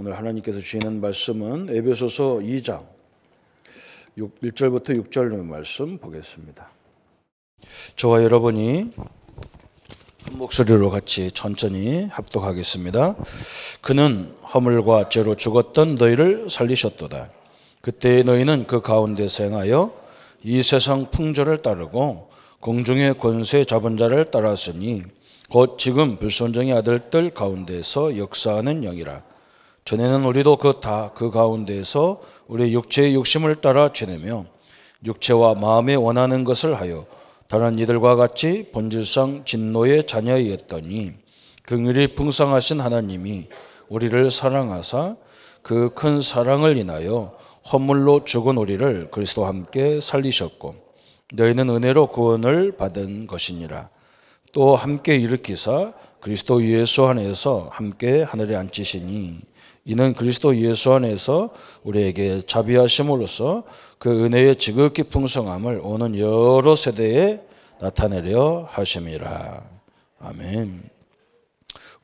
오늘 하나님께서 주시는 말씀은 에베소서 2장 1절부터 6절의 말씀 보겠습니다. 저와 여러분이 한 목소리로 같이 천천히 합독하겠습니다. 그는 허물과 죄로 죽었던 너희를 살리셨도다. 그때 너희는 그 가운데서 행하여 이 세상 풍조를 따르고 공중의 권세 잡은 자를 따랐으니 곧 지금 불순종의 아들들 가운데서 역사하는 영이라. 전에는 우리도 그 가운데에서 우리 육체의 욕심을 따라 지내며 육체와 마음에 원하는 것을 하여 다른 이들과 같이 본질상 진노의 자녀이었더니 긍휼이 풍성하신 하나님이 우리를 사랑하사 그 큰 사랑을 인하여 허물로 죽은 우리를 그리스도와 함께 살리셨고 너희는 은혜로 구원을 받은 것이니라. 또 함께 일으키사 그리스도 예수 안에서 함께 하늘에 앉히시니 이는 그리스도 예수 안에서 우리에게 자비하심으로써 그 은혜의 지극히 풍성함을 오는 여러 세대에 나타내려 하심이라. 아멘.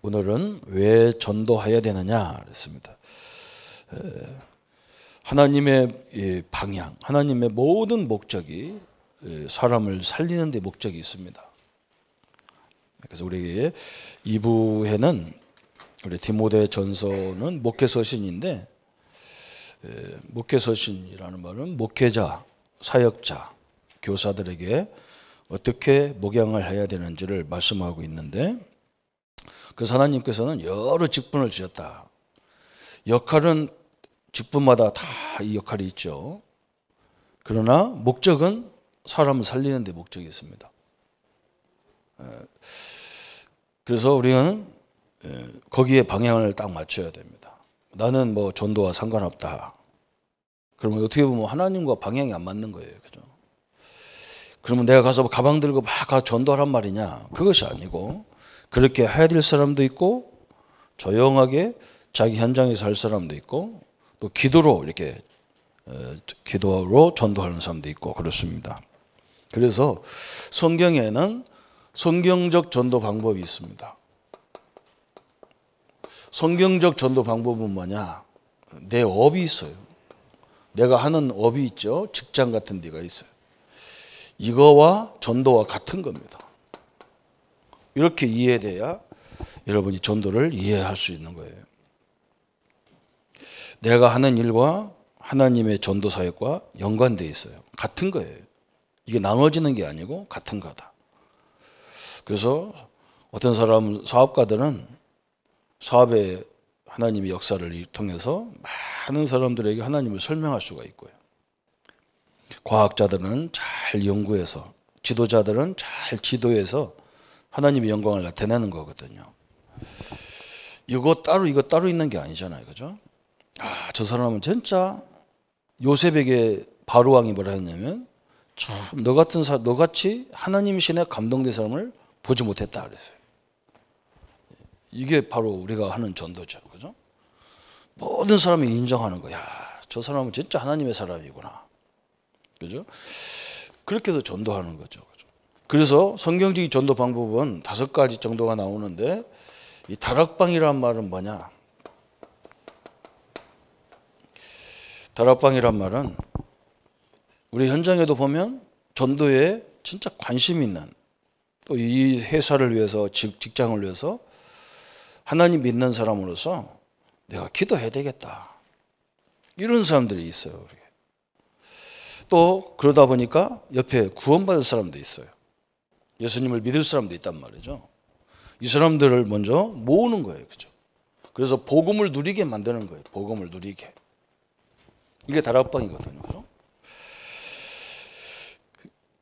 오늘은 왜 전도해야 되느냐 그랬습니다. 하나님의 방향, 하나님의 모든 목적이 사람을 살리는 데 목적이 있습니다. 그래서 우리 2부에는 우리 디모데 전서는 목회서신인데, 목회서신이라는 말은 목회자, 사역자, 교사들에게 어떻게 목양을 해야 되는지를 말씀하고 있는데, 그래서 하나님께서는 여러 직분을 주셨다. 역할은 직분마다 다 이 역할이 있죠. 그러나 목적은 사람을 살리는 데 목적이 있습니다. 그래서 우리는 거기에 방향을 딱 맞춰야 됩니다. 나는 뭐 전도와 상관없다. 그러면 어떻게 보면 하나님과 방향이 안 맞는 거예요. 그죠? 그러면 내가 가서 가방 들고 막 전도하란 말이냐? 그것이 아니고 그렇게 해야 될 사람도 있고 조용하게 자기 현장에서 할 사람도 있고 또 기도로 이렇게 기도로 전도하는 사람도 있고 그렇습니다. 그래서 성경에는 성경적 전도 방법이 있습니다. 성경적 전도 방법은 뭐냐? 내 업이 있어요. 내가 하는 업이 있죠. 직장 같은 데가 있어요. 이거와 전도와 같은 겁니다. 이렇게 이해돼야 여러분이 전도를 이해할 수 있는 거예요. 내가 하는 일과 하나님의 전도 사역과 연관되어 있어요. 같은 거예요. 이게 나눠지는 게 아니고 같은 거다. 그래서 어떤 사람, 사업가들은 사업에 하나님의 역사를 통해서 많은 사람들에게 하나님을 설명할 수가 있고요. 과학자들은 잘 연구해서, 지도자들은 잘 지도해서 하나님의 영광을 나타내는 거거든요. 이거 따로 있는 게 아니잖아요. 그죠? 저 사람은 진짜 요셉에게 바로왕이 뭐라 했냐면 참 너같이 하나님 신에 감동된 사람을 보지 못했다 그랬어요. 이게 바로 우리가 하는 전도죠. 그죠? 모든 사람이 인정하는 거야. 저 사람은 진짜 하나님의 사람이구나. 그죠? 그렇게 해서 전도하는 거죠. 그죠? 그래서 성경적인 전도 방법은 5가지 정도가 나오는데 이 다락방이란 말은 뭐냐? 다락방이란 말은 우리 현장에도 보면 전도에 진짜 관심 있는 또 이 회사를 위해서 직장을 위해서 하나님 믿는 사람으로서 내가 기도해야 되겠다. 이런 사람들이 있어요. 우리. 또 그러다 보니까 옆에 구원받을 사람도 있어요. 예수님을 믿을 사람도 있단 말이죠. 이 사람들을 먼저 모으는 거예요. 그죠? 그래서 복음을 누리게 만드는 거예요. 복음을 누리게. 이게 다락방이거든요. 그죠?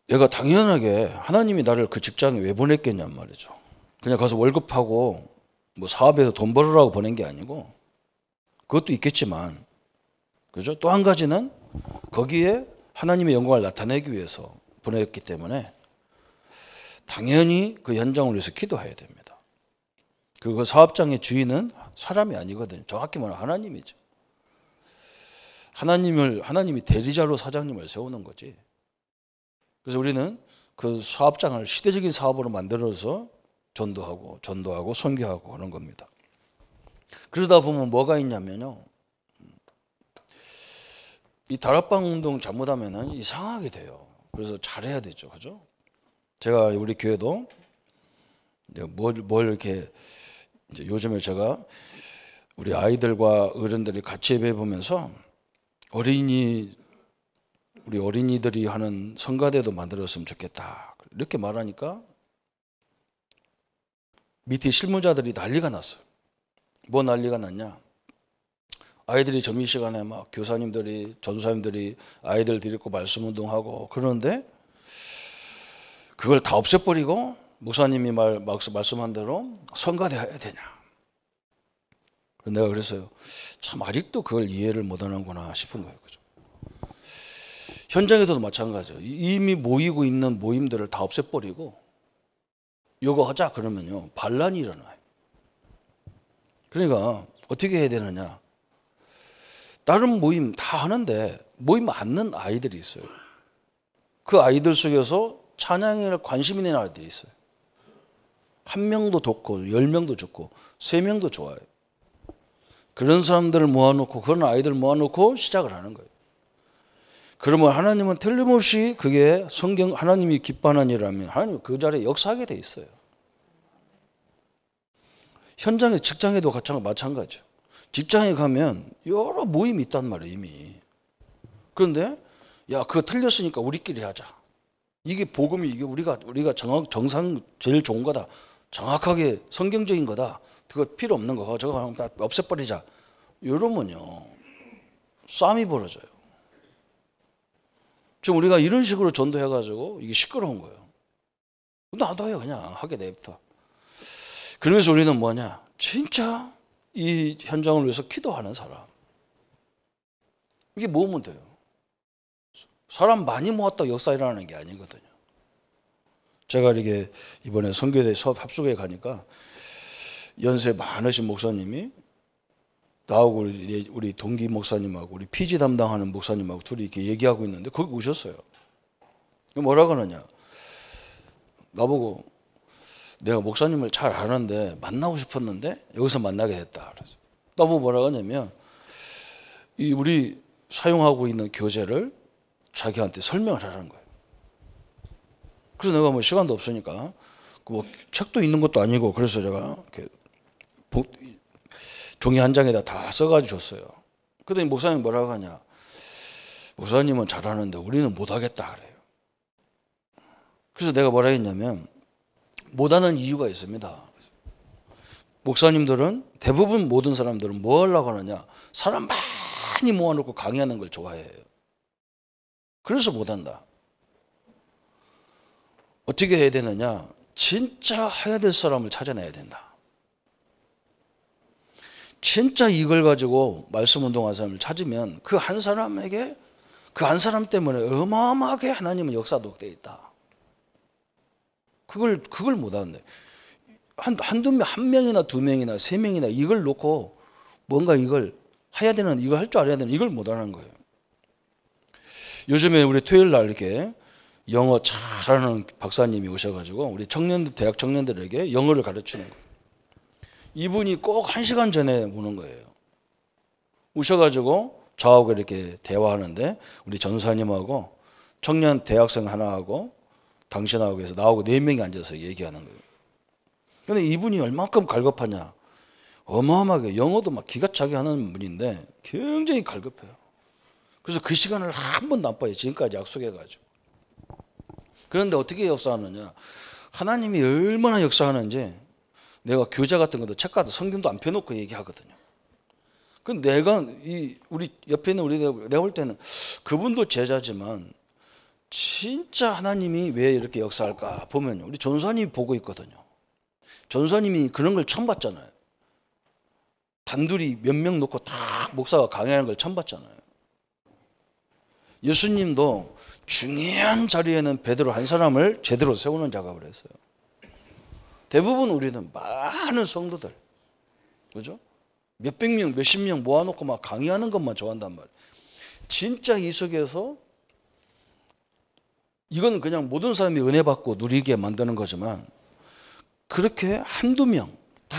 내가 당연하게 하나님이 나를 그 직장에 왜 보냈겠냔 말이죠. 그냥 가서 월급하고 뭐 사업에서 돈 벌으라고 보낸 게 아니고 그것도 있겠지만 그죠? 또 한 가지는 거기에 하나님의 영광을 나타내기 위해서 보냈기 때문에 당연히 그 현장을 위해서 기도해야 됩니다. 그리고 그 사업장의 주인은 사람이 아니거든요. 정확히 말하면 하나님이죠. 하나님이 대리자로 사장님을 세우는 거지. 그래서 우리는 그 사업장을 시대적인 사업으로 만들어서 전도하고 선교하고 그런 겁니다. 그러다 보면 뭐가 있냐면요. 이 다락방 운동 잘못하면은 이상하게 돼요. 그래서 잘해야 되죠. 그죠? 제가 우리 교회도 뭘 이렇게 이제 요즘에 제가 우리 아이들과 어른들이 같이 예배 보면서 우리 어린이들이 하는 성가대도 만들었으면 좋겠다. 이렇게 말하니까 밑에 실무자들이 난리가 났어요. 뭐 난리가 났냐? 아이들이 점심시간에 막 교사님들이, 전사님들이 아이들 데리고 말씀 운동하고 그러는데 그걸 다 없애버리고 목사님이 말씀한 대로 성가대 해야 되냐. 내가 그랬어요. 참 아직도 그걸 이해를 못하는구나 싶은 거예요. 그죠? 현장에서도 마찬가지예요. 이미 모이고 있는 모임들을 다 없애버리고 요거 하자 그러면요. 반란이 일어나요. 그러니까 어떻게 해야 되느냐. 다른 모임 다 하는데 모임 않는 아이들이 있어요. 그 아이들 속에서 찬양에 관심 있는 아이들이 있어요. 1명도 좋고 10명도 좋고 3명도 좋아요. 그런 사람들을 모아놓고 그런 아이들 모아놓고 시작을 하는 거예요. 그러면 하나님은 틀림없이 그게 성경 하나님이 기뻐하는 일이라면 하나님은 그 자리에 역사하게 돼 있어요. 현장에 직장에도 마찬가지죠. 직장에 가면 여러 모임이 있단 말이에요 이미. 그런데 야 그거 틀렸으니까 우리끼리 하자. 이게 복음이 이게 우리가 정상 제일 좋은 거다. 정확하게 성경적인 거다. 그거 필요 없는 거 저거 다 없애버리자. 이러면요 싸움이 벌어져요. 지금 우리가 이런 식으로 전도해가지고 이게 시끄러운 거예요. 나도요 그냥 하게 내부터. 그러면서 우리는 뭐냐? 진짜 이 현장을 위해서 기도하는 사람. 이게 모으면 돼요. 사람 많이 모았다 역사 일어나는 게 아니거든요. 제가 이렇게 이번에 선교대 수업 합숙에 가니까 연세 많으신 목사님이 나하고 우리 동기 목사님하고 우리 피지 담당하는 목사님하고 둘이 이렇게 얘기하고 있는데 거기 오셨어요. 뭐라 그러냐? 나보고 내가 목사님을 잘 아는데 만나고 싶었는데 여기서 만나게 됐다. 그래서 나보고 뭐라 하냐면 우리 사용하고 있는 교재를 자기한테 설명을 하라는 거예요. 그래서 내가 뭐 시간도 없으니까 뭐 책도 있는 것도 아니고 그래서 제가 이렇게 종이 한 장에다 다 써가지고 줬어요. 그랬더니 목사님 뭐라고 하냐? 목사님은 잘하는데 우리는 못하겠다 그래요. 그래서 내가 뭐라 했냐면 못하는 이유가 있습니다. 목사님들은 대부분 모든 사람들은 뭐 하려고 하느냐? 사람 많이 모아놓고 강의하는 걸 좋아해요. 그래서 못한다. 어떻게 해야 되느냐? 진짜 해야 될 사람을 찾아내야 된다. 진짜 이걸 가지고 말씀 운동하는 사람을 찾으면 그 한 사람에게 그 한 사람 때문에 어마어마하게 하나님은 역사도 되어 있다. 그걸 못하는데 한 명이나 2명이나 3명이나 이걸 놓고 뭔가 이걸 해야 되는 이거 할 줄 알아야 되는 이걸 못하는 거예요. 요즘에 우리 토요일 날 이렇게 영어 잘하는 박사님이 오셔가지고 우리 대학 청년들에게 영어를 가르치는 거예요. 이분이 꼭 1시간 전에 오는 거예요. 오셔가지고 저하고 이렇게 대화하는데 우리 전사님하고 청년 대학생 하나하고 당신하고 해서 나하고 4명이 앉아서 얘기하는 거예요. 근데 이분이 얼만큼 갈급하냐. 어마어마하게 영어도 막 기가 차게 하는 분인데 굉장히 갈급해요. 그래서 그 시간을 한 번도 안 빠요. 지금까지 약속해가지고. 그런데 어떻게 역사하느냐. 하나님이 얼마나 역사하는지 내가 교재 같은 것도 책 같은 성경도 안 펴놓고 얘기하거든요. 근데 내가 우리 옆에 있는 내가 볼 때는 그분도 제자지만 진짜 하나님이 왜 이렇게 역사할까 보면요. 우리 전사님이 보고 있거든요. 전사님이 그런 걸 처음 봤잖아요. 단둘이 몇 명 놓고 딱 목사가 강의하는 걸 처음 봤잖아요. 예수님도 중요한 자리에는 베드로 한 사람을 제대로 세우는 작업을 했어요. 대부분 우리는 많은 성도들, 그죠? 몇백 명, 몇십 명 모아놓고 막 강의하는 것만 좋아한단 말이에요. 진짜 이 속에서 이건 그냥 모든 사람이 은혜 받고 누리게 만드는 거지만 그렇게 한두 명 다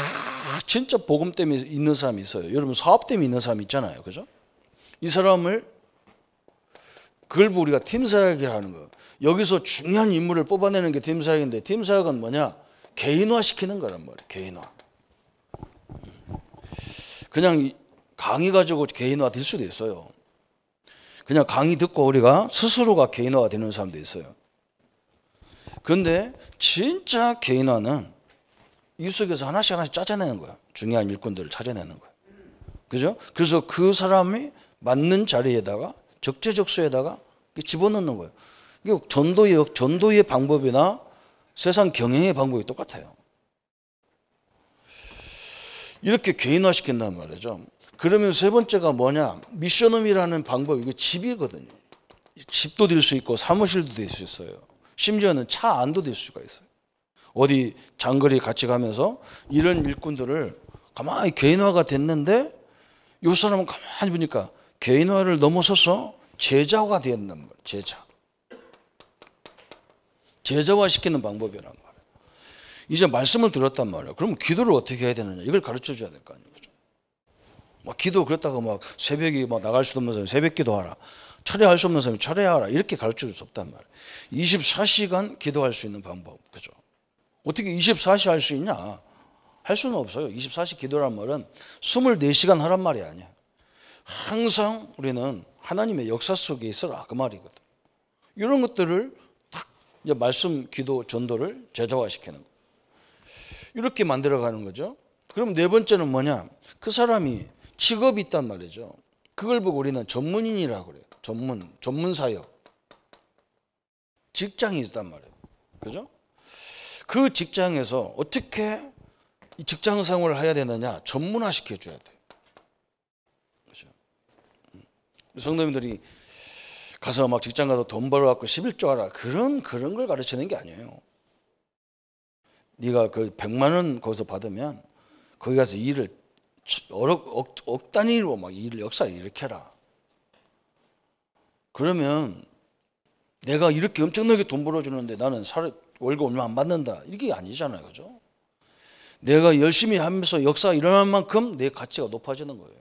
진짜 복음 때문에 있는 사람이 있어요. 여러분 사업 때문에 있는 사람이 있잖아요. 그죠? 이 사람을 그걸 보고 우리가 팀 사역이라 하는 거예요. 여기서 중요한 인물을 뽑아내는 게 팀 사역인데 팀 사역은 뭐냐? 개인화 시키는 거란 말이에요. 개인화. 그냥 강의 가지고 개인화 될 수도 있어요. 그냥 강의 듣고 우리가 스스로가 개인화가 되는 사람도 있어요. 그런데 진짜 개인화는 이 속에서 하나씩 짜내는 거야. 중요한 일꾼들을 찾아내는 거야. 그죠? 그래서 그 사람이 맞는 자리에다가 적재적소에다가 집어넣는 거예요. 이게 전도의 방법이나 세상 경영의 방법이 똑같아요. 이렇게 개인화시킨단 말이죠. 그러면 세 번째가 뭐냐? 미션홈이라는 방법, 이게 집이거든요. 집도 될 수 있고 사무실도 될 수 있어요. 심지어는 차 안도 될 수가 있어요. 어디 장거리 같이 가면서 이런 일꾼들을 가만히 개인화가 됐는데 이 사람은 가만히 보니까 개인화를 넘어서서 제자화가 되었단 말이에요. 제자화 시키는 방법이란 말이에요. 이제 말씀을 들었단 말이에요. 그럼 기도를 어떻게 해야 되느냐? 이걸 가르쳐 줘야 될 거 아니에요. 그죠? 막 기도 그렇다고 막 새벽이 막 나갈 수도 없는 사람이 새벽 기도하라. 철회할 수 없는 사람이 철회하라. 이렇게 가르쳐 줄 수 없단 말이에요. 24시간 기도할 수 있는 방법. 그죠? 어떻게 24시 할 수 있냐? 할 수는 없어요. 24시 기도란 말은 24시간 하란 말이 아니야. 항상 우리는 하나님의 역사 속에 있어라. 그 말이거든. 이런 것들을 딱 이제 말씀, 기도, 전도를 제자화시키는 거. 이렇게 만들어가는 거죠. 그럼 네 번째는 뭐냐? 그 사람이 직업이 있단 말이죠. 그걸 보고 우리는 전문인이라고 그래요. 전문 사역. 직장이 있단 말이에요. 그죠? 그 직장에서 어떻게 이 직장 생활을 해야 되느냐? 전문화 시켜줘야 돼요. 그죠? 성도님들이 가서 막 직장 가서 돈 벌어갖고 11조 하라. 그런 걸 가르치는 게 아니에요. 네가 그 100만 원 거기서 받으면 거기 가서 일을 억 단위로 막 일을 역사를 일으켜라. 그러면 내가 이렇게 엄청나게 돈 벌어주는데 나는 월급 얼마 안 받는다. 이게 아니잖아요. 그죠? 내가 열심히 하면서 역사가 일어날 만큼 내 가치가 높아지는 거예요.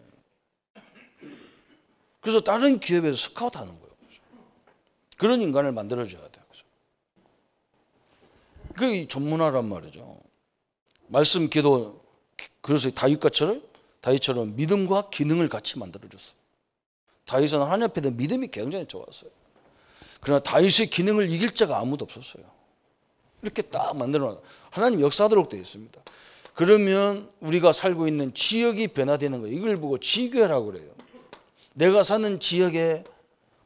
그래서 다른 기업에서 스카우트 하는 거예요. 그죠? 그런 인간을 만들어줘야 돼요. 그죠? 그게 전문화란 말이죠. 말씀, 기도, 그래서 다윗처럼 믿음과 기능을 같이 만들어줬어요. 다윗은 하나님 앞에 대한 믿음이 굉장히 좋았어요. 그러나 다윗의 기능을 이길 자가 아무도 없었어요. 이렇게 딱 만들어놔. 하나님 역사하도록 되어 있습니다. 그러면 우리가 살고 있는 지역이 변화되는 거예요. 이걸 보고 지교회라고 그래요. 내가 사는 지역의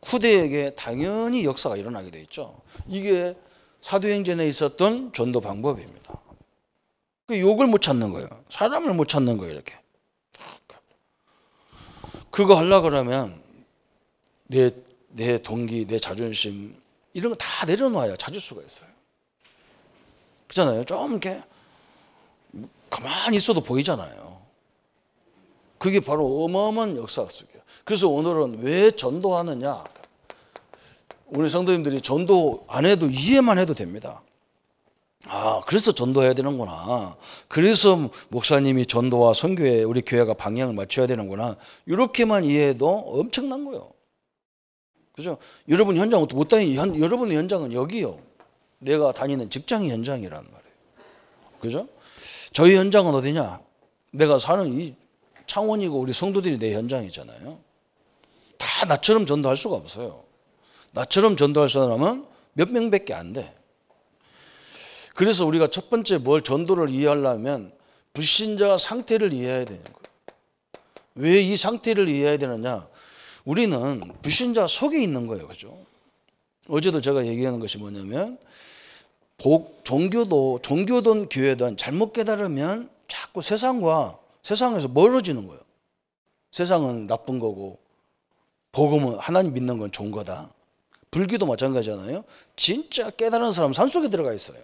후대에게 당연히 역사가 일어나게 되어 있죠. 이게 사도행전에 있었던 전도 방법입니다. 그 욕을 못 찾는 거예요. 사람을 못 찾는 거예요. 이렇게. 그거 하려고 그러면 내 동기, 내 자존심 이런 거 다 내려놔야 찾을 수가 있어요. 그렇잖아요. 좀 이렇게 가만히 있어도 보이잖아요. 그게 바로 어마어마한 역사 속이에요. 그래서 오늘은 왜 전도하느냐? 우리 성도님들이 전도 안 해도 이해만 해도 됩니다. 아, 그래서 전도해야 되는구나. 그래서 목사님이 전도와 선교에 우리 교회가 방향을 맞춰야 되는구나. 이렇게만 이해해도 엄청난 거예요. 그죠? 여러분 현장 못 다니는 여러분의 현장은 여기요. 내가 다니는 직장이 현장이란 말이에요. 그죠? 저희 현장은 어디냐? 내가 사는 이 창원이고 우리 성도들이 내 현장이잖아요. 다 나처럼 전도할 수가 없어요. 나처럼 전도할 사람은 몇 명밖에 안 돼. 그래서 우리가 첫 번째 뭘 전도를 이해하려면 불신자 상태를 이해해야 되는 거예요. 왜 이 상태를 이해해야 되느냐? 우리는 불신자 속에 있는 거예요. 그죠? 어제도 제가 얘기하는 것이 뭐냐면 종교든 교회든 잘못 깨달으면 자꾸 세상에서 멀어지는 거예요. 세상은 나쁜 거고 복음은 하나님 믿는 건 좋은 거다. 불교도 마찬가지잖아요. 진짜 깨달은 사람은 산속에 들어가 있어요.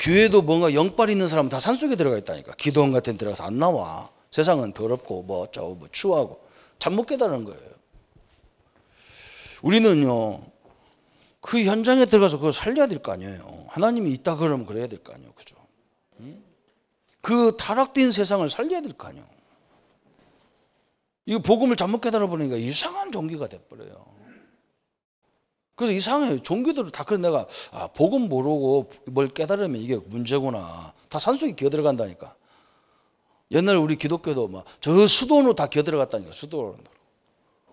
교회도 뭔가 영빨 있는 사람은 다 산속에 들어가 있다니까. 기도원 같은 데 들어가서 안 나와. 세상은 더럽고 뭐 어쩌고 뭐 추하고 잘못 깨달은 거예요. 우리는요 그 현장에 들어가서 그걸 살려야 될 거 아니에요. 하나님이 있다 그러면 그래야 될 거 아니에요. 그죠? 그 타락된 세상을 살려야 될 거 아니에요. 이거 복음을 잘못 깨달아 보니까 이상한 종교가 돼버려요. 그래서 이상해요. 종교들을 다 그래 내가 복음 모르고 뭘 깨달으면 이게 문제구나. 다 산속에 기어 들어간다니까. 옛날 우리 기독교도 막 저 수도원으로 다 기어 들어갔다니까. 수도원으로.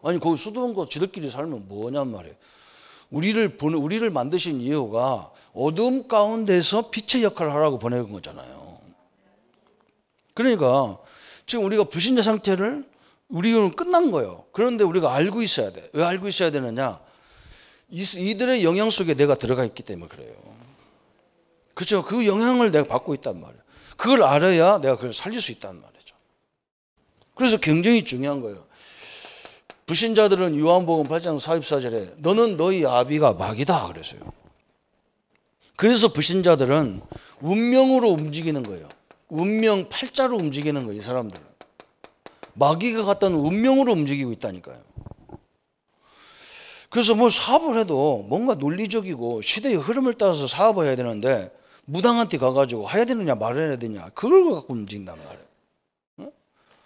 아니 거기 수도원고 지들끼리 살면 뭐냔 말이에요. 우리를 만드신 이유가 어둠 가운데서 빛의 역할을 하라고 보내는 거잖아요. 그러니까 지금 우리가 불신자 상태를 우리는 끝난 거예요. 그런데 우리가 알고 있어야 돼. 왜 알고 있어야 되느냐? 이들의 영향 속에 내가 들어가 있기 때문에 그래요. 그렇죠? 그 영향을 내가 받고 있단 말이에요. 그걸 알아야 내가 그걸 살릴 수 있단 말이죠. 그래서 굉장히 중요한 거예요. 불신자들은 요한복음 8장 44절에 너는 너희 아비가 마귀다 그랬어요. 그래서 불신자들은 운명으로 움직이는 거예요. 운명 팔자로 움직이는 거예요. 이 사람들은. 마귀가 갖다 놓은 운명으로 움직이고 있다니까요. 그래서 뭐 사업을 해도 뭔가 논리적이고 시대의 흐름을 따라서 사업을 해야 되는데 무당한테 가가지고 해야 되느냐 말해야 되냐 그걸 갖고 움직인단 말이에요. 응?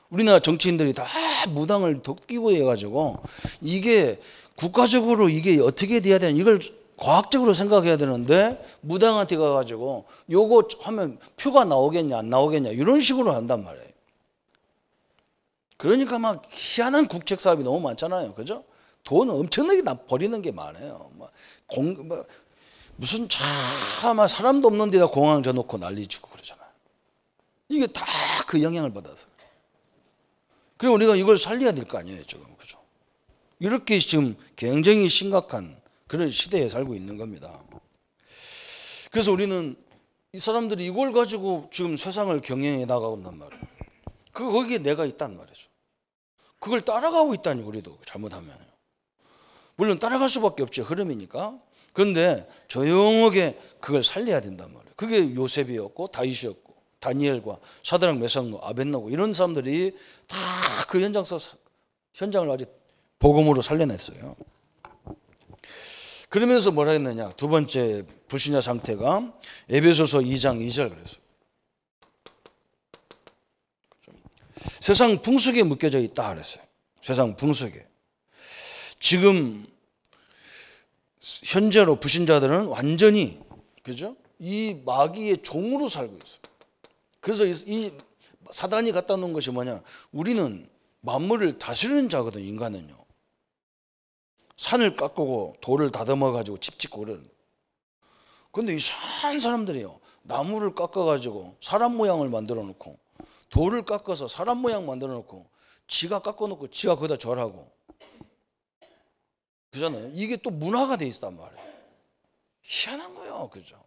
우리나라 정치인들이 다 무당을 덕기고 해가지고 이게 국가적으로 이게 어떻게 돼야 되냐 이걸 과학적으로 생각해야 되는데 무당한테 가가지고 요거 하면 표가 나오겠냐 안 나오겠냐 이런 식으로 한단 말이에요. 그러니까 막 희한한 국책 사업이 너무 많잖아요. 그죠? 돈 엄청나게 버리는 게 많아요. 무슨 참 사람도 없는 데다 공항 져놓고 난리치고 그러잖아요. 이게 다 그 영향을 받아서. 그리고 우리가 이걸 살려야 될 거 아니에요, 지금. 그죠? 이렇게 지금 굉장히 심각한 그런 시대에 살고 있는 겁니다. 그래서 우리는 이 사람들이 이걸 가지고 지금 세상을 경영해 나가고 있단 말이에요. 거기에 내가 있단 말이죠. 그걸 따라가고 있다니 우리도 잘못하면. 물론 따라갈 수밖에 없죠. 흐름이니까. 그런데 조용하게 그걸 살려야 된단 말이에요. 그게 요셉이었고 다윗이었고 다니엘과 사드락 메삭 아벳나고 이런 사람들이 다 그 현장을 아주 복음으로 살려냈어요. 그러면서 뭐라 했느냐. 두 번째 불신자 상태가 에베소서 2장 2절 그랬어요. 세상 풍속에 묶여져 있다 그랬어요. 세상 풍속에. 지금 현재로 불신자들은 완전히 그죠? 이 마귀의 종으로 살고 있어요. 그래서 이 사단이 갖다 놓은 것이 뭐냐? 우리는 만물을 다스리는 자거든 인간은요. 산을 깎고 돌을 다듬어 가지고 집 짓고 그러는. 그런데 이상한 사람들이요. 나무를 깎아 가지고 사람 모양을 만들어 놓고 돌을 깎아서 사람 모양 만들어 놓고 지가 깎아 놓고 지가 거기다 절하고 그잖아요. 이게 또 문화가 돼 있단 말이에요. 희한한 거예요. 그죠?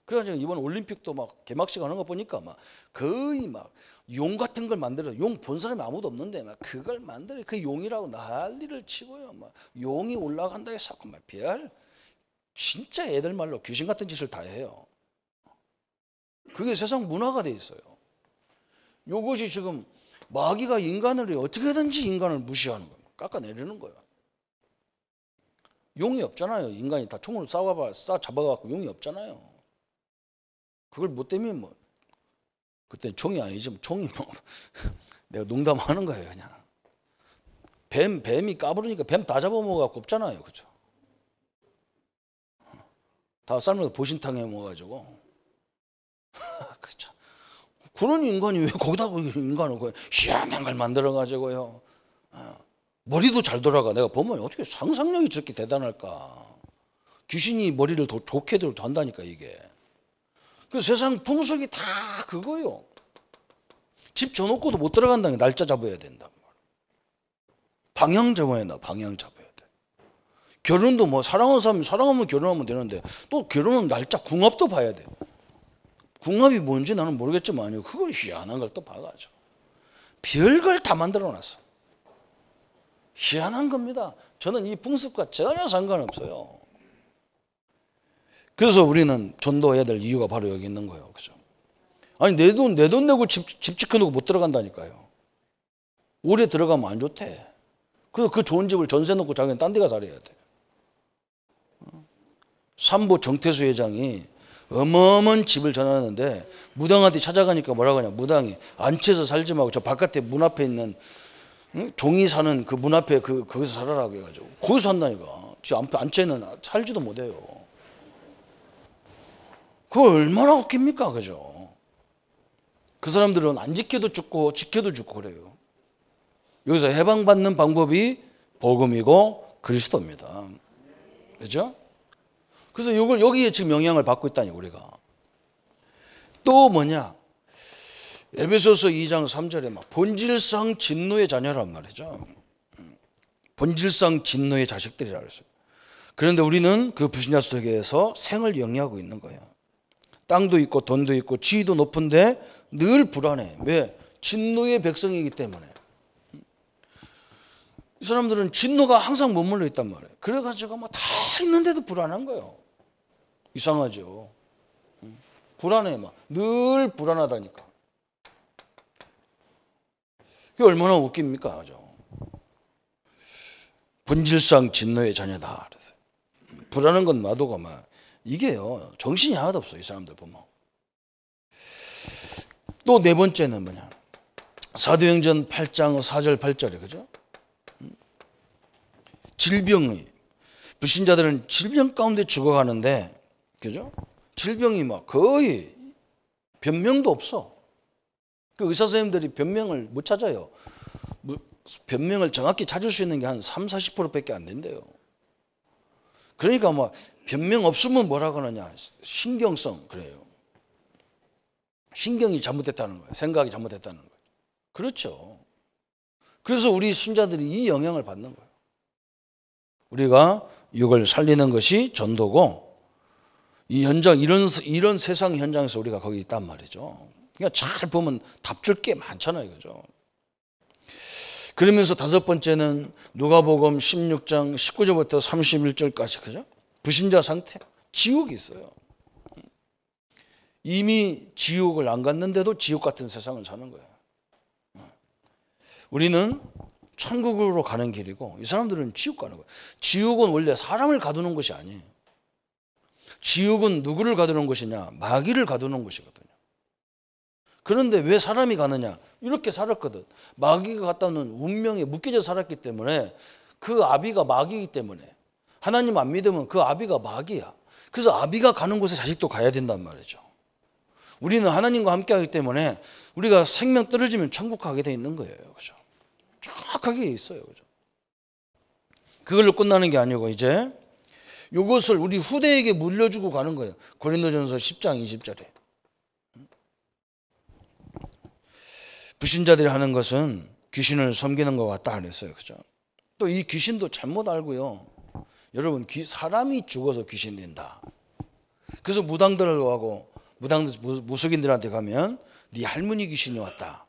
그래가지고 이번 올림픽도 막 개막식 하는 거 보니까 막 거의 막 용 같은 걸 만들어. 용 본 사람이 아무도 없는데 막 그걸 만들어. 그 용이라고 난리를 치고요. 막 용이 올라간다 해서 막 별 진짜 애들 말로 귀신 같은 짓을 다 해요. 그게 세상 문화가 돼 있어요. 이것이 지금 마귀가 인간을 어떻게든지 인간을 무시하는 거예요. 깎아내리는 거예요. 용이 없잖아요. 인간이 다 총으로 잡아갖고 용이 없잖아요. 그걸 못 때면 뭐 그때 총이 아니지 총이 뭐 내가 농담하는 거예요 그냥. 뱀이 까부르니까 뱀 다 잡아먹어갖고 없잖아요. 그죠? 다 삶아서 보신탕에 먹어가지고 그쵸. 그런 인간이 왜 거기다 인간을 희한한 걸 만들어가지고요. 머리도 잘 돌아가. 내가 보면 어떻게 상상력이 저렇게 대단할까. 귀신이 머리를 더 좋게도 한다니까 이게. 그 세상 풍속이 다 그거요. 집 져놓고도 못 들어간다는 게 날짜 잡아야 된다. 방향 잡아야 된다. 방향 잡아야 돼. 결혼도 뭐 사랑하는 사람이 사랑하면 결혼하면 되는데 또 결혼은 날짜 궁합도 봐야 돼. 궁합이 뭔지 나는 모르겠지만 그걸 희한한 걸 또 봐가지고 별걸 다 만들어놨어. 희한한 겁니다. 저는 이 풍습과 전혀 상관없어요. 그래서 우리는 전도해야 될 이유가 바로 여기 있는 거예요. 그죠? 아니 내 돈 내고 집 지켜놓고 못 들어간다니까요. 오래 들어가면 안 좋대. 그래서 그 좋은 집을 전세 놓고 자기는 딴 데 가서 살아야 돼. 삼보 정태수 회장이 어마어마한 집을 전하는데 무당한테 찾아가니까 뭐라고 하냐. 무당이 안채에서 살지 말고 저 바깥에 문 앞에 있는 종이 사는 그 문 앞에 거기서 살아라고 해가지고 거기서 산다니까. 지 안채는 살지도 못해요. 그거 얼마나 웃깁니까, 그죠? 그 사람들은 안 지켜도 죽고 지켜도 죽고 그래요. 여기서 해방받는 방법이 복음이고 그리스도입니다. 그죠? 그래서 이걸 여기에 지금 영향을 받고 있다니 우리가. 또 뭐냐? 에베소서 2장 3절에 막 본질상 진노의 자녀란 말이죠. 본질상 진노의 자식들이라 그랬어요. 그런데 우리는 그 불신자 속에서 생을 영위하고 있는 거예요. 땅도 있고 돈도 있고 지위도 높은데 늘 불안해. 왜? 진노의 백성이기 때문에. 이 사람들은 진노가 항상 머물러 있단 말이에요. 그래가지고 막 다 있는데도 불안한 거예요. 이상하죠. 불안해. 막 늘 불안하다니까. 그게 얼마나 웃깁니까? 그죠? 본질상 진노의 자녀다. 그래서 불안한 건 놔두고 막 이게요. 정신이 하나도 없어. 이 사람들 보면. 또 네 번째는 뭐냐? 사도행전 8장 4절 8절에 그죠? 질병이 불신자들은 질병 가운데 죽어가는데 그죠? 질병이 막 거의 변명도 없어. 그 의사 선생님들이 변명을 못 찾아요. 변명을 정확히 찾을 수 있는 게 한 3, 40%밖에 안 된대요. 그러니까 뭐 변명 없으면 뭐라 그러냐? 신경성 그래요. 신경이 잘못됐다는 거예요. 생각이 잘못됐다는 거예요. 그렇죠. 그래서 우리 신자들이 이 영향을 받는 거예요. 우리가 이걸 살리는 것이 전도고 이 현장 이런 세상 현장에서 우리가 거기 있단 말이죠. 그러니까 잘 보면 답줄 게 많잖아요, 그죠? 그러면서 다섯 번째는 누가복음 16장 19절부터 31절까지 그죠? 불신자 상태, 지옥이 있어요. 이미 지옥을 안 갔는데도 지옥 같은 세상을 사는 거예요. 우리는 천국으로 가는 길이고 이 사람들은 지옥 가는 거예요. 지옥은 원래 사람을 가두는 것이 아니에요. 지옥은 누구를 가두는 것이냐? 마귀를 가두는 것이거든요. 그런데 왜 사람이 가느냐? 이렇게 살았거든. 마귀가 갖다는 운명에 묶여져 살았기 때문에 그 아비가 마귀이기 때문에 하나님 안 믿으면 그 아비가 마귀야. 그래서 아비가 가는 곳에 자식도 가야 된단 말이죠. 우리는 하나님과 함께 하기 때문에 우리가 생명 떨어지면 천국 가게 돼 있는 거예요. 그죠? 정확하게 있어요. 그죠? 그걸로 끝나는 게 아니고 이제 이것을 우리 후대에게 물려주고 가는 거예요. 고린도전서 10장 20절에. 불신자들이 하는 것은 귀신을 섬기는 것 같다 그랬어요. 그죠? 또 이 귀신도 잘못 알고요. 여러분, 사람이 죽어서 귀신 된다. 그래서 무당들하고 무속인들한테 가면 네 할머니 귀신이 왔다.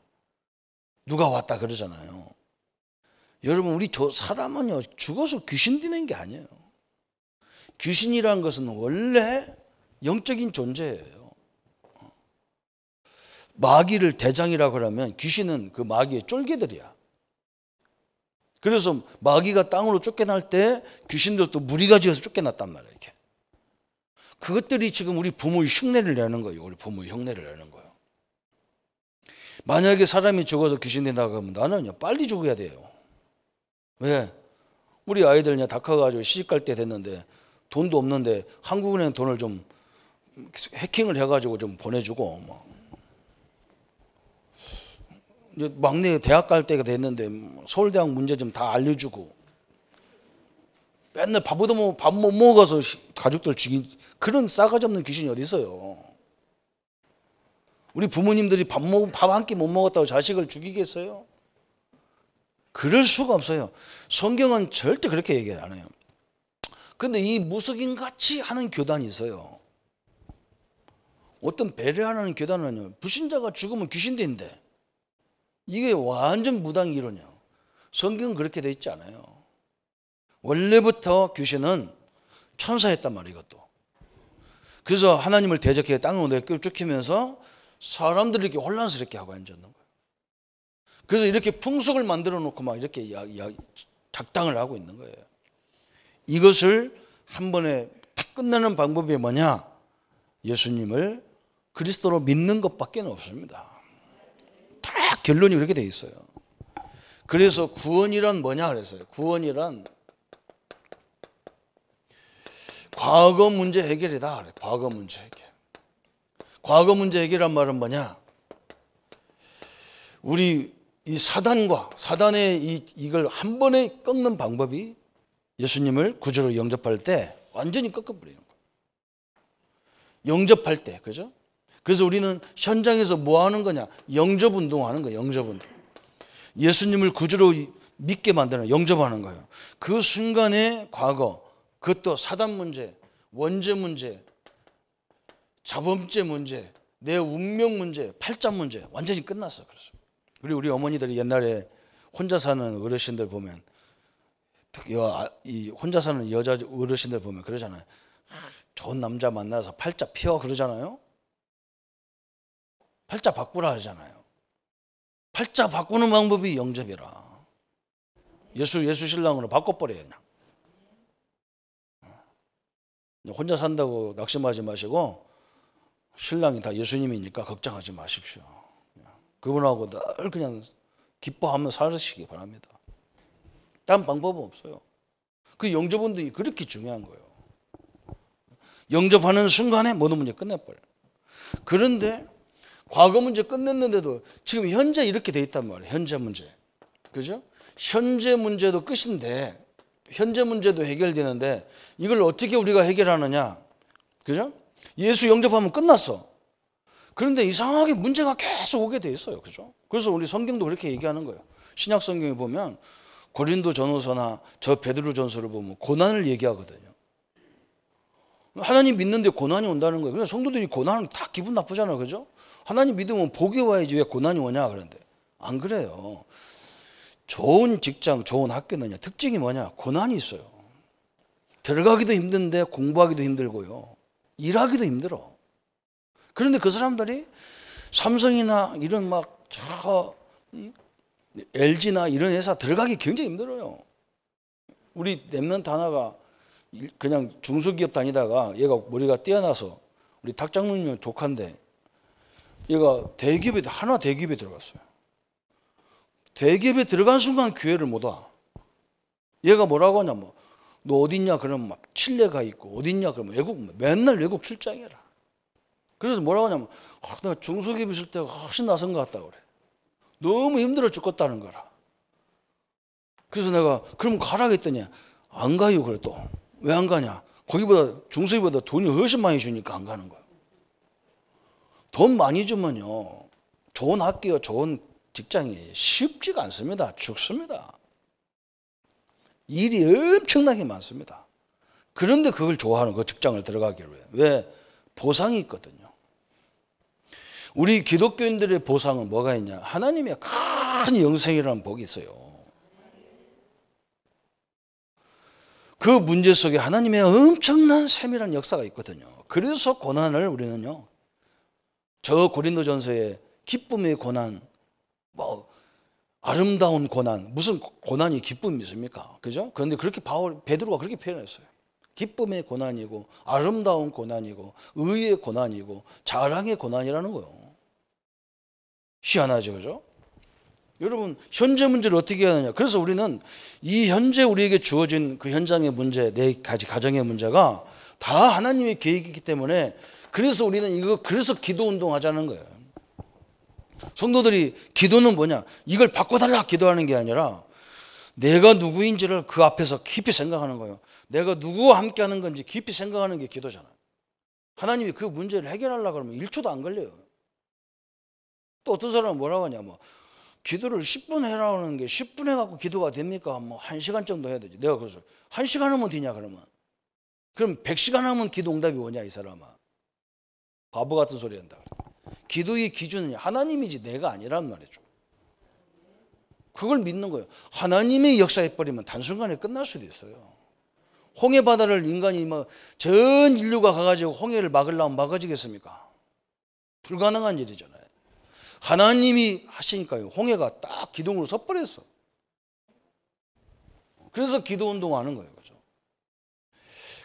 누가 왔다 그러잖아요. 여러분, 우리 사람은요 죽어서 귀신 되는 게 아니에요. 귀신이라는 것은 원래 영적인 존재예요. 마귀를 대장이라고 하면 귀신은 그 마귀의 쫄개들이야. 그래서 마귀가 땅으로 쫓겨날 때 귀신들도 무리가 지어서 쫓겨났단 말이에요. 이렇게. 그것들이 지금 우리 부모의 흉내를 내는 거예요. 우리 부모의 흉내를 내는 거예요. 만약에 사람이 죽어서 귀신 된다고 하면 나는요 빨리 죽어야 돼요. 왜? 우리 아이들 그냥 다 커가지고 시집갈 때 됐는데 돈도 없는데 한국은행 돈을 좀 해킹을 해가지고 좀 보내주고 뭐. 이제 막내 대학 갈 때가 됐는데 서울대학 문제 좀 다 알려주고 맨날 밥 못 먹어서 가족들 죽인 그런 싸가지 없는 귀신이 어디 있어요. 우리 부모님들이 밥 한 끼 못 먹었다고 자식을 죽이겠어요? 그럴 수가 없어요. 성경은 절대 그렇게 얘기 안 해요. 근데 이 무속인같이 하는 교단이 있어요. 어떤 배려하는 교단은요 불신자가 죽으면 귀신 된대. 이게 완전 무당 이론이야. 성경은 그렇게 돼 있지 않아요. 원래부터 귀신은 천사였단 말이에요. 이것도. 그래서 하나님을 대적해 땅으로 내쫓기면서 사람들을 이렇게 혼란스럽게 하고 앉았는 거예요. 그래서 이렇게 풍속을 만들어 놓고 막 이렇게 작당을 하고 있는 거예요. 이것을 한 번에 딱 끝내는 방법이 뭐냐? 예수님을 그리스도로 믿는 것밖에 없습니다. 다 결론이 그렇게 돼 있어요. 그래서 구원이란 뭐냐 그랬어요. 구원이란 과거 문제 해결이다 그래. 과거 문제 해결. 과거 문제 해결이란 말은 뭐냐? 우리 이 사단의 이걸 한 번에 꺾는 방법이 예수님을 구주로 영접할 때 완전히 꺾어버리는 거예요. 영접할 때, 그죠? 그래서 우리는 현장에서 뭐 하는 거냐? 영접 운동하는 거예요. 영접 운동. 예수님을 구주로 믿게 만드는 영접하는 거예요. 그 순간에 과거, 그것도 사단 문제, 원죄 문제, 자범죄 문제, 내 운명 문제, 팔자 문제 완전히 끝났어. 그래서 우리 어머니들이 옛날에 혼자 사는 어르신들 보면, 특히 이 혼자 사는 여자 어르신들 보면 그러잖아요. 좋은 남자 만나서 팔자 피워 그러잖아요. 팔자 바꾸라 하잖아요. 팔자 바꾸는 방법이 영접이라. 예수 신랑으로 바꿔버려요. 그냥. 혼자 산다고 낙심하지 마시고 신랑이 다 예수님이니까 걱정하지 마십시오. 그분하고 늘 그냥 기뻐하며 살으시기 바랍니다. 다른 방법은 없어요. 그 영접운동이 그렇게 중요한 거예요. 영접하는 순간에 모든 문제 끝내버려요. 그런데 과거 문제 끝냈는데도 지금 현재 이렇게 돼 있단 말이에요. 현재 문제. 그죠? 현재 문제도 끝인데, 현재 문제도 해결되는데 이걸 어떻게 우리가 해결하느냐? 그죠? 예수 영접하면 끝났어. 그런데 이상하게 문제가 계속 오게 돼 있어요. 그죠? 그래서 우리 성경도 그렇게 얘기하는 거예요. 신약 성경에 보면 고린도 전후서나 저 베드로 전서를 보면 고난을 얘기하거든요. 하나님 믿는데 고난이 온다는 거예요. 그냥 성도들이 고난은 다 기분 나쁘잖아요. 그죠? 하나님 믿으면 복이 와야지 왜 고난이 오냐 그런데 안 그래요. 좋은 직장, 좋은 학교는요, 특징이 뭐냐? 고난이 있어요. 들어가기도 힘든데 공부하기도 힘들고요. 일하기도 힘들어. 그런데 그 사람들이 삼성이나 이런 LG나 이런 회사 들어가기 굉장히 힘들어요. 우리 랩런트 하나가 그냥 중소기업 다니다가 얘가 머리가 뛰어나서 우리 탁장로님 조카인데 얘가 대기업에 들어갔어요. 대기업에 들어간 순간 교회를 못 와. 얘가 뭐라고 하냐면 너 어딨냐 그러면 막 칠레 가 있고 어딨냐 그러면 맨날 외국 출장이라. 그래서 뭐라고 하냐면 내가 중소기업 있을 때가 훨씬 낯선 것 같다 그래. 너무 힘들어 죽겠다는 거라. 그래서 내가 그럼 가라고 했더니 안 가요. 그래 또. 왜 안 가냐? 거기보다 중소기업보다 돈이 훨씬 많이 주니까 안 가는 거야. 돈 많이 주면요. 좋은 학교, 좋은 직장이 쉽지가 않습니다. 죽습니다. 일이 엄청나게 많습니다. 그런데 그걸 좋아하는 그 직장을 들어가기로 해요. 왜? 보상이 있거든요. 우리 기독교인들의 보상은 뭐가 있냐? 하나님의 큰 영생이라는 복이 있어요. 그 문제 속에 하나님의 엄청난 세밀한 역사가 있거든요. 그래서 고난을 우리는요, 저 고린도전서의 기쁨의 고난, 아름다운 고난, 무슨 고난이 기쁨이 있습니까? 그죠? 그런데 그렇게 베드로가 그렇게 표현했어요. 기쁨의 고난이고, 아름다운 고난이고, 의의 고난이고, 자랑의 고난이라는 거예요. 희한하죠, 그죠? 여러분, 현재 문제를 어떻게 해야 하느냐? 그래서 우리는 이 현재 우리에게 주어진 그 현장의 문제, 네 가지 가정의 문제가 다 하나님의 계획이기 때문에 그래서 우리는 그래서 기도 운동하자는 거예요. 성도들이 기도는 뭐냐? 이걸 바꿔달라 기도하는 게 아니라 내가 누구인지를 그 앞에서 깊이 생각하는 거예요. 내가 누구와 함께 하는 건지 깊이 생각하는 게 기도잖아요. 하나님이 그 문제를 해결하려고 그러면 1초도 안 걸려요. 또 어떤 사람은 뭐라고 하냐? 기도를 10분 해라는 게 10분 해갖고 기도가 됩니까? 1시간 정도 해야 되지. 내가 그래서 1시간 하면 되냐 그러면. 그럼 100시간 하면 기도 응답이 오냐 이 사람아. 바보 같은 소리 한다. 기도의 기준은 하나님이지 내가 아니란 말이죠. 그걸 믿는 거예요. 하나님의 역사해버리면 단순간에 끝날 수도 있어요. 홍해 바다를 인간이 전 인류가 가가지고 홍해를 막으려면 막아지겠습니까? 불가능한 일이잖아요. 하나님이 하시니까요. 홍해가 딱 기둥으로 섰버렸어. 그래서 기도 운동하는 거예요. 그죠?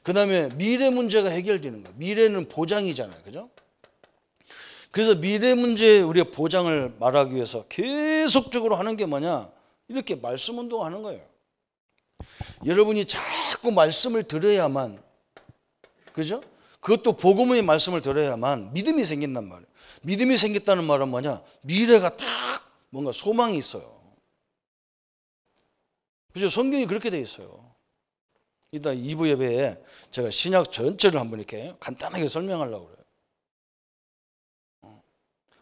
그 다음에 미래 문제가 해결되는 거예요. 미래는 보장이잖아요. 그죠? 그래서 미래 문제에 우리가 보장을 말하기 위해서 계속적으로 하는 게 뭐냐? 이렇게 말씀 운동하는 거예요. 여러분이 자꾸 말씀을 들어야만, 그죠? 그것도 복음의 말씀을 들어야만 믿음이 생긴단 말이에요. 믿음이 생겼다는 말은 뭐냐? 미래가 딱 뭔가 소망이 있어요. 그죠? 성경이 그렇게 돼 있어요. 이따 2부 예배에 제가 신약 전체를 한번 이렇게 간단하게 설명하려고 그래요.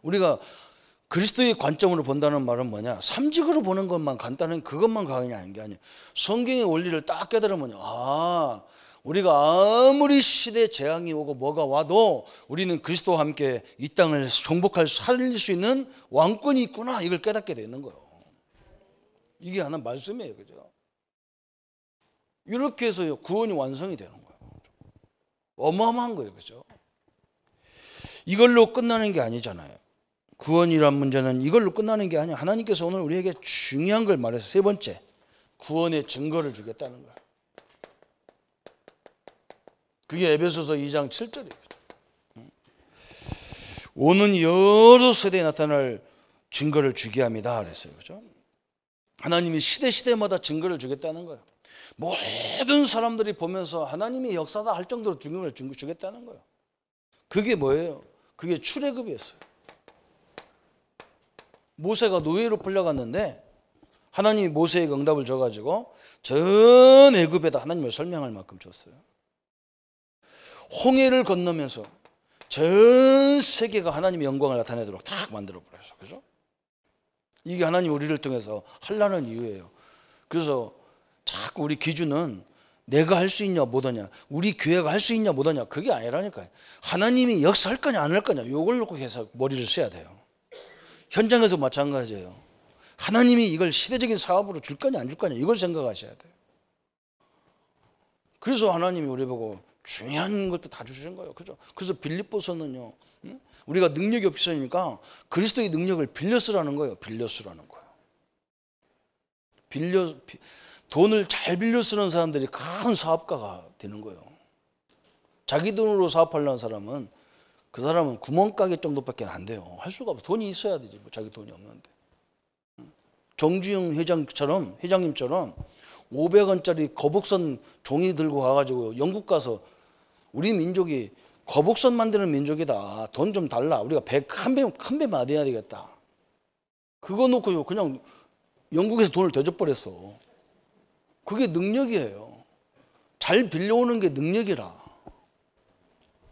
우리가 그리스도의 관점으로 본다는 말은 뭐냐? 삼직으로 보는 것만 간단한 그것만 강의하는 게 아니에요. 성경의 원리를 딱 깨달으면 우리가 아무리 시대 재앙이 오고 뭐가 와도 우리는 그리스도와 함께 이 땅을 정복할 살릴 수 있는 왕권이 있구나, 이걸 깨닫게 되는 거예요. 이게 하나 말씀이에요. 그죠? 이렇게 해서 구원이 완성이 되는 거예요. 어마어마한 거예요. 그죠? 이걸로 끝나는 게 아니잖아요. 구원이란 문제는 이걸로 끝나는 게 아니야. 하나님께서 오늘 우리에게 중요한 걸 말해서 세 번째, 구원의 증거를 주겠다는 거야. 그게 에베소서 2장 7절이에요. 오는 여러 세대에 나타날 증거를 주게 합니다. 그랬어요. 그죠? 하나님이 시대마다 증거를 주겠다는 거예요. 모든 사람들이 보면서 하나님의 역사다 할 정도로 증거를 주겠다는 거예요. 그게 뭐예요? 그게 출애굽이었어요. 모세가 노예로 풀려갔는데 하나님이 모세에게 응답을 줘가지고 전 애굽에다 하나님을 설명할 만큼 줬어요. 홍해를 건너면서 전 세계가 하나님의 영광을 나타내도록 딱 만들어버렸어. 그죠? 이게 하나님 우리를 통해서 하려는 이유예요. 그래서 자꾸 우리 기준은 내가 할 수 있냐 못하냐, 우리 교회가 할 수 있냐 못하냐, 그게 아니라니까요. 하나님이 역사할 거냐 안 할 거냐, 이걸 놓고 해서 머리를 써야 돼요. 현장에서 마찬가지예요. 하나님이 이걸 시대적인 사업으로 줄 거냐 안 줄 거냐, 이걸 생각하셔야 돼요. 그래서 하나님이 우리 보고 중요한 것도 다 주시는 거예요. 그죠? 그래서 빌립보서는요, 우리가 능력이 없으니까 그리스도의 능력을 빌려 쓰라는 거예요. 빌려 쓰라는 거예요. 돈을 잘 빌려 쓰는 사람들이 큰 사업가가 되는 거예요. 자기 돈으로 사업하려는 사람은 그 사람은 구멍가게 정도밖에 안 돼요. 할 수가 없어. 돈이 있어야 되지. 뭐 자기 돈이 없는데. 정주영 회장님처럼 500원짜리 거북선 종이 들고 가가지고 영국 가서 우리 민족이 거북선 만드는 민족이다. 돈 좀 달라. 우리가 큰 배 맞아야 되겠다. 그거 놓고 그냥 영국에서 돈을 대줘버렸어. 그게 능력이에요. 잘 빌려오는 게 능력이라.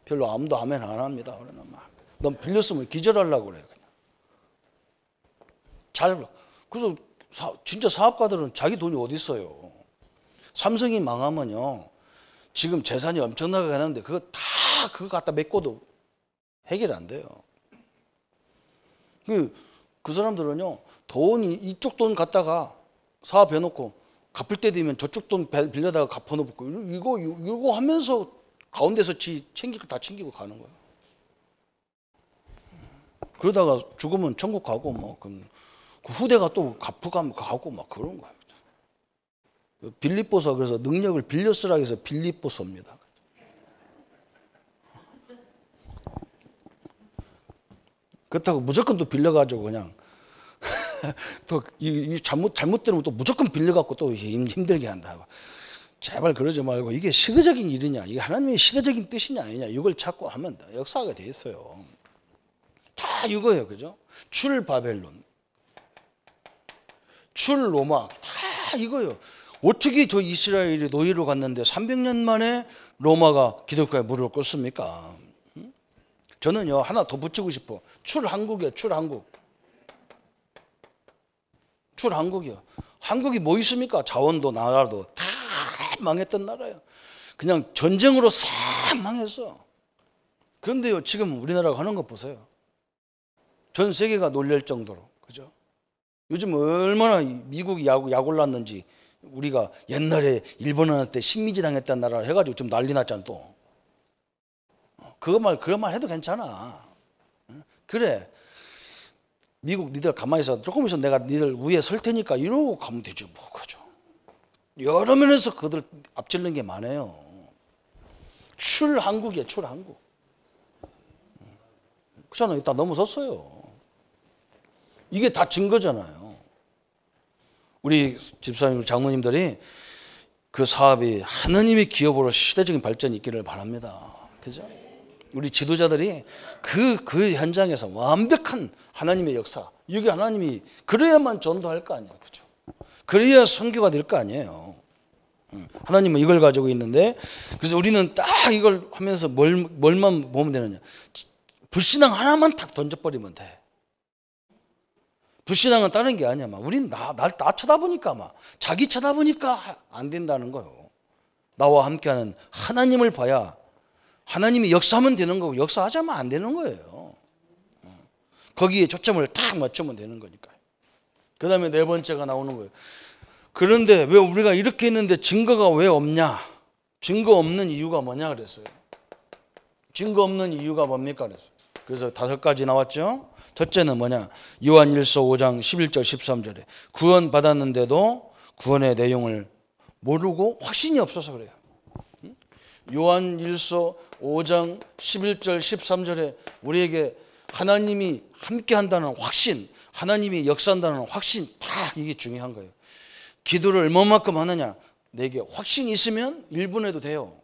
별로 아무도 아멘 안 합니다. 그러나 넌 빌렸으면 기절하려고 그래. 그냥. 그래서 진짜 사업가들은 자기 돈이 어디 있어요. 삼성이 망하면요, 지금 재산이 엄청나게 가는데 그거 갖다 메꿔도 해결이 안 돼요. 그 사람들은요, 돈이 이쪽 돈 갖다가 사업해놓고 갚을 때 되면 저쪽 돈 빌려다가 갚아놓고 이거 하면서 가운데서 챙길 거 다 챙기고 가는 거예요. 그러다가 죽으면 천국 가고 그 후대가 또 가고 막 그런 거예요. 빌립보서, 그래서 능력을 빌려 쓰라 해서 빌립보서입니다. 그렇다고 무조건 또 빌려가지고 그냥 또 잘못되면 또 무조건 빌려갖고 또 힘들게 한다. 제발 그러지 말고 이게 시대적인 일이냐, 이게 하나님의 시대적인 뜻이냐 아니냐, 이걸 찾고 하면 역사가 돼 있어요. 다 이거예요. 그죠? 출 바벨론, 출 로마, 다 이거예요. 어떻게 저 이스라엘이 노예로 갔는데 300년 만에 로마가 기독교에 무릎을 꿇습니까? 저는요, 하나 더 붙이고 싶어. 출한국이에요. 출한국. 출한국이요. 한국이 뭐 있습니까? 자원도 나라도 다 망했던 나라예요. 그냥 전쟁으로 싹 망했어. 그런데요, 지금 우리나라가 하는 거 보세요. 전 세계가 놀랄 정도로. 그죠? 요즘 얼마나 미국이 약 올랐는지, 우리가 옛날에 일본한테 식민지 당했다는 나라 해가지고 좀 난리 났잖아. 또 그런 말 해도 괜찮아. 그래, 미국 니들 가만히 있어, 조금 있으면 내가 니들 위에 설 테니까 이러고 가면 되지 뭐. 그죠? 여러 면에서 그들 앞질른 게 많아요. 출한국이에요. 출한국. 그렇잖아요. 이따 넘어섰어요. 이게 다 증거잖아요. 우리 집사님, 장로님들이 그 사업이 하나님의 기업으로 시대적인 발전이 있기를 바랍니다. 그죠? 우리 지도자들이 그 현장에서 완벽한 하나님의 역사, 이게 하나님이 그래야만 전도할 거 아니에요. 그죠? 그래야 선교가 될 거 아니에요. 하나님은 이걸 가지고 있는데, 그래서 우리는 딱 이걸 하면서 뭘만 보면 되느냐. 불신앙 하나만 딱 던져버리면 돼. 불신앙은 다른 게 아니야. 우린 나 쳐다보니까 자기 쳐다보니까 안 된다는 거예요. 나와 함께하는 하나님을 봐야 하나님이 역사하면 되는 거고, 역사하자면 안 되는 거예요. 거기에 초점을 딱 맞추면 되는 거니까요. 그 다음에 네 번째가 나오는 거예요. 그런데 왜 우리가 이렇게 했는데 증거가 왜 없냐? 증거 없는 이유가 뭐냐 그랬어요. 증거 없는 이유가 뭡니까 그랬어요. 그래서 5가지 나왔죠. 첫째는 뭐냐? 요한일서 5장 11절 13절에 구원 받았는데도 구원의 내용을 모르고 확신이 없어서 그래요. 요한일서 5장 11절 13절에 우리에게 하나님이 함께 한다는 확신, 하나님이 역사한다는 확신, 다 이게 중요한 거예요. 기도를 얼마만큼 하느냐? 내게 확신이 있으면 1분 해도 돼요.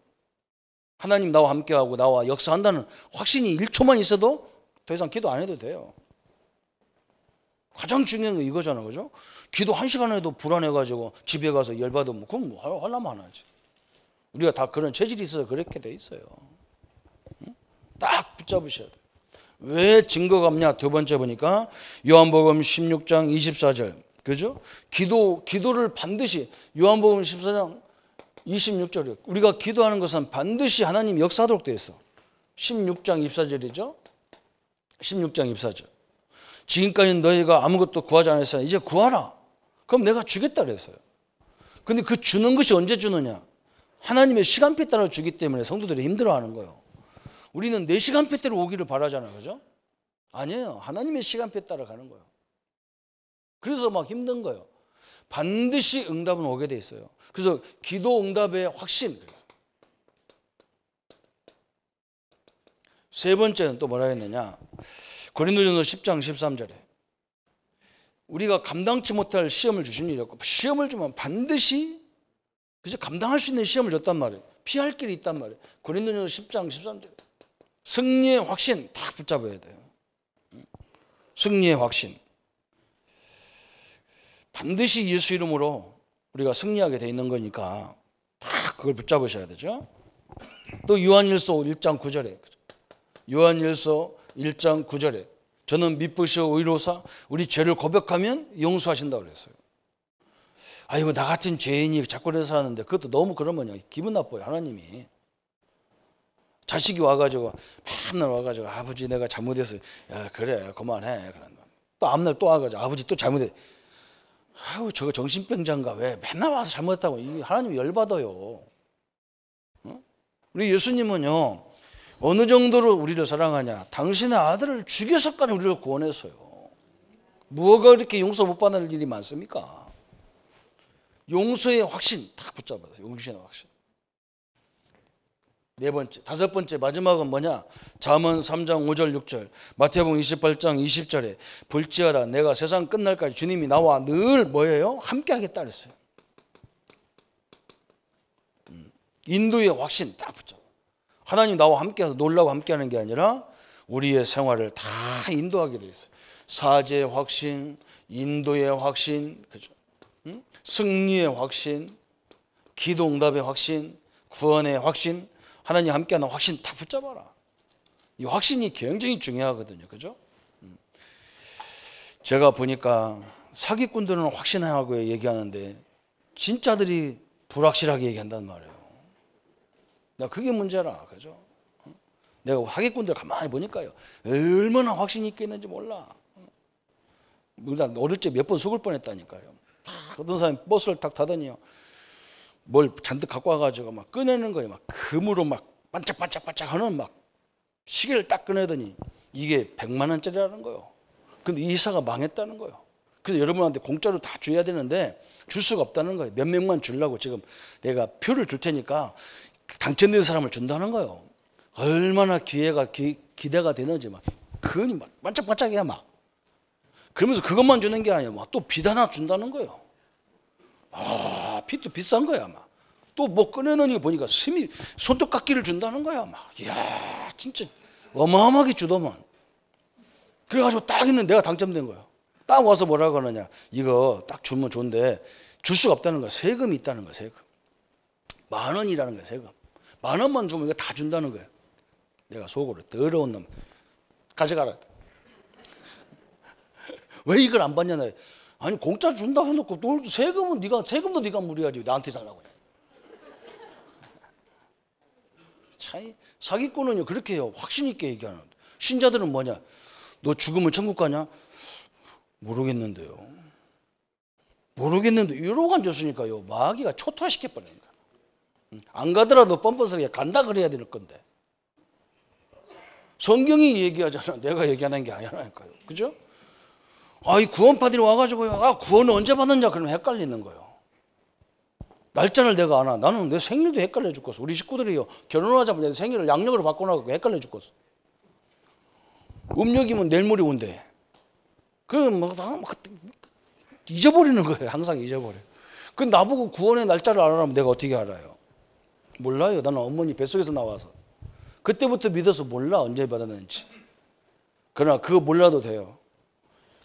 하나님 나와 함께하고 나와 역사한다는 확신이 1초만 있어도 더 이상 기도 안 해도 돼요. 가장 중요한 거 이거잖아, 그죠? 기도 1시간 해도 불안해가지고 집에 가서 열받으면 그럼 하려면 안 하지. 우리가 다 그런 체질이 있어서 그렇게 돼 있어요. 딱 붙잡으셔야 돼요. 왜 증거가 없냐? 두 번째 보니까 요한복음 16장 24절, 그죠? 기도를 반드시 요한복음 14장 26절이에요. 우리가 기도하는 것은 반드시 하나님이 역사하도록 되어 있어. 16장 24절이죠. 16장 24절. 지금까지 너희가 아무것도 구하지 않았으나 이제 구하라. 그럼 내가 주겠다 그랬어요. 근데 그 주는 것이 언제 주느냐? 하나님의 시간표에 따라 주기 때문에 성도들이 힘들어하는 거예요. 우리는 내 시간표대로 오기를 바라잖아요. 그죠? 아니에요. 하나님의 시간표에 따라 가는 거예요. 그래서 막 힘든 거예요. 반드시 응답은 오게 돼 있어요. 그래서 기도 응답의 확신. 세 번째는 또 뭐라 했느냐? 고린도전서 10장 13절에 우리가 감당치 못할 시험을 주신 일이 없고, 시험을 주면 반드시 그저 감당할 수 있는 시험을 줬단 말이에요. 피할 길이 있단 말이에요. 고린도전서 10장 13절에 승리의 확신 딱 붙잡아야 돼요. 승리의 확신. 반드시 예수 이름으로 우리가 승리하게 돼 있는 거니까 딱 그걸 붙잡으셔야 되죠. 또 요한일서 1장 9절에 요한일서 1장 9절에 저는 미쁘시오 의로사 우리 죄를 고백하면 용서하신다고 그랬어요. 아이고 나 같은 죄인이 자꾸 그래서 하는데 그것도 너무 그러면 기분 나빠요. 하나님이. 자식이 와가지고 맨날 와가지고 아버지 내가 잘못했어요. 야 그래 그만해. 또 앞날 또 와가지고 아버지 또 잘못했어요. 아유 저거 정신병자인가 왜 맨날 와서 잘못했다고. 하나님 열받아요. 우리 예수님은요 어느 정도로 우리를 사랑하냐. 당신의 아들을 죽여서까지 우리를 구원했어요. 뭐가 그렇게 용서 못 받는 일이 많습니까? 용서의 확신 딱 붙잡아요. 용서의 확신. 네 번째, 다섯 번째 마지막은 뭐냐? 잠언 3장 5절 6절 마태복음 28장 20절에 볼지어다 내가 세상 끝날까지 주님이 나와 늘 뭐예요? 함께 하겠다 그랬어요. 인도의 확신 딱 붙잡아. 하나님 나와 함께해서 놀라고 함께하는 게 아니라 우리의 생활을 다 인도하게 돼 있어요. 사제의 확신, 인도의 확신, 그죠? 승리의 확신, 기도 응답의 확신, 구원의 확신, 하나님 함께하는 확신 다 붙잡아라. 이 확신이 굉장히 중요하거든요. 그죠? 제가 보니까 사기꾼들은 확신하고 얘기하는데 진짜들이 불확실하게 얘기한단 말이에요. 나 그게 문제라. 그죠? 내가 사기꾼들 가만히 보니까요. 얼마나 확신이 있겠는지 몰라. 일단 어릴 때 몇 번 속을 뻔했다니까요. 어떤 사람이 버스를 딱 타더니요. 뭘 잔뜩 갖고 와가지고 막 꺼내는 거예요. 막 금으로 막 반짝반짝반짝 하는 막 시계를 딱 꺼내더니 이게 100만 원짜리라는 거예요. 근데 이 회사가 망했다는 거예요. 그래서 여러분한테 공짜로 다 줘야 되는데 줄 수가 없다는 거예요. 몇 명만 주려고 지금 내가 표를 줄 테니까 당첨된 사람을 준다는 거예요. 얼마나 기대가 되는지 막 그니 막 반짝반짝이야 막. 그러면서 그것만 주는 게 아니야. 막 또 빚 하나 준다는 거예요. 아, 빚도 비싼 거야 막. 또 뭐 꺼내놓으니 보니까 손톱깎이를 준다는 거야 막. 이야, 진짜 어마어마하게 주더만. 그래가지고 딱 있는 내가 당첨된 거야. 딱 와서 뭐라 그러느냐. 이거 딱 주면 좋은데 줄 수가 없다는 거야. 세금이 있다는 거야. 세금. 10,000원이라는 거야. 세금. 10,000원만 주면 이거 다 준다는 거야. 내가 속으로 더러운 놈 가져가라. 왜 이걸 안 받냐. 아니 공짜 준다 해놓고 또 세금도 네가 무리하지 나한테 달라고 해. 참 사기꾼은요 그렇게 해요. 확신 있게 얘기하는. 신자들은 뭐냐. 너 죽으면 천국 가냐? 모르겠는데요. 이러고 앉았으니까요. 마귀가 초토화시켜버리는 거야. 안 가더라도 뻔뻔스럽게 간다 그래야 될 건데. 성경이 얘기하잖아. 내가 얘기하는 게 아니라니까요. 그죠? 이 구원파들이 와가지고요. 구원을 언제 받느냐? 그러면 헷갈리는 거예요. 날짜를 내가 안 와. 나는 내 생일도 헷갈려 죽겠어. 우리 식구들이요. 결혼하자마자 생일을 양력으로 바꿔놔서 헷갈려 죽겠어. 음력이면 내일 모레 온대. 그럼 막 잊어버리는 거예요. 항상 잊어버려. 그 나보고 구원의 날짜를 알아라면 내가 어떻게 알아요? 몰라요. 나는 어머니 뱃속에서 나와서. 그때부터 믿어서 몰라 언제 받았는지. 그러나 그거 몰라도 돼요.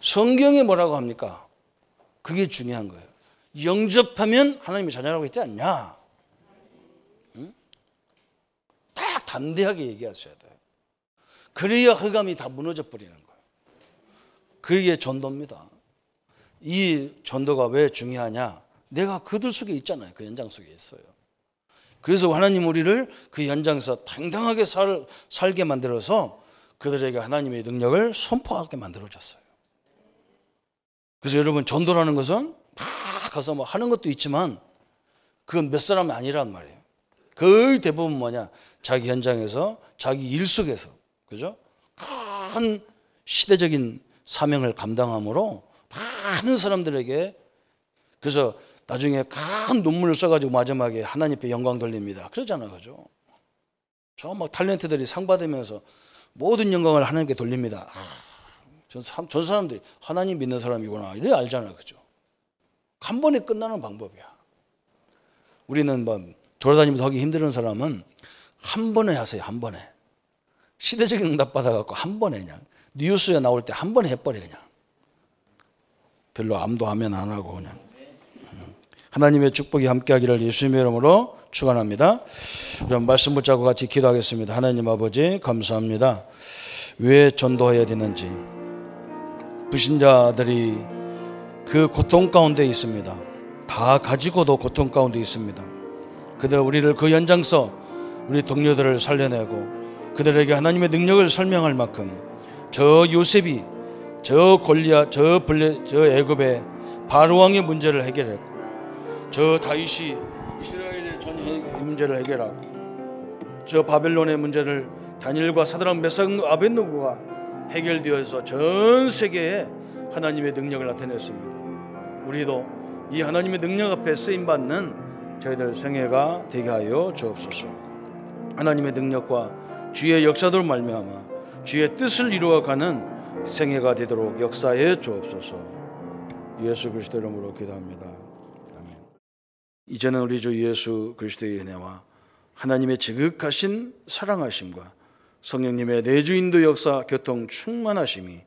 성경이 뭐라고 합니까? 그게 중요한 거예요. 영접하면 하나님의 자녀라고 했지 않냐? 응? 딱 담대하게 얘기하셔야 돼요. 그래야 흑암이 다 무너져 버리는 거예요. 그게 전도입니다. 이 전도가 왜 중요하냐? 내가 그들 속에 있잖아요. 그 현장 속에 있어요. 그래서 하나님 우리를 그 현장에서 당당하게 살게 만들어서 그들에게 하나님의 능력을 선포하게 만들어줬어요. 그래서 여러분 전도라는 것은 막 가서 뭐 하는 것도 있지만 그건 몇 사람이 아니란 말이에요. 거의 대부분 뭐냐? 자기 현장에서 자기 일 속에서 그죠? 큰 시대적인 사명을 감당함으로 많은 사람들에게 그래서 나중에 큰 논문을 써가지고 마지막에 하나님께 영광 돌립니다. 그러잖아요. 그죠? 저 막 탤런트들이 상 받으면서 모든 영광을 하나님께 돌립니다. 저 사람들이 하나님 믿는 사람이구나. 이래 알잖아요. 그죠? 한 번에 끝나는 방법이야. 우리는 뭐 돌아다니면서 하기 힘든 사람은 한 번에 하세요. 한 번에. 시대적인 응답 받아갖고 한 번에 그냥 뉴스에 나올 때 한 번에 해버려 그냥. 별로 암도 하면 안 하고 그냥. 하나님의 축복이 함께하기를 예수님의 이름으로 축원합니다. 그럼 말씀 붙잡고 같이 기도하겠습니다. 하나님 아버지 감사합니다. 왜 전도해야 되는지 불신자들이 그 고통 가운데 있습니다. 다 가지고도 고통 가운데 있습니다. 그들 우리를 그 현장서 우리 동료들을 살려내고 그들에게 하나님의 능력을 설명할 만큼 저 요셉이 저 골리앗 저 애굽의 바로왕의 문제를 해결했고 저 다윗이 이스라엘의 전 문제를 해결하고 저 바벨론의 문제를 다니엘과 사드락 메삭 아벳느고가 해결되어서 전 세계에 하나님의 능력을 나타냈습니다. 우리도 이 하나님의 능력 앞에 쓰임받는 저희들 생애가 되게 하여 주옵소서. 하나님의 능력과 주의 역사들 말미암아 주의 뜻을 이루어가는 생애가 되도록 역사해 주옵소서. 예수 그리스도 이름으로 기도합니다. 아멘. 이제는 우리 주 예수 그리스도의 은혜와 하나님의 지극하신 사랑하심과 성령님의 내주인도 역사 교통 충만하심이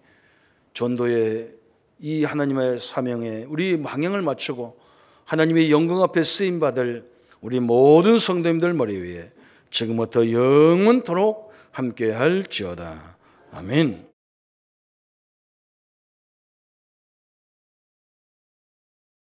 전도의 이 하나님의 사명에 우리 방향을 맞추고 하나님의 영광 앞에 쓰임받을 우리 모든 성도님들 머리 위에 지금부터 영원토록 함께할지어다. 아멘.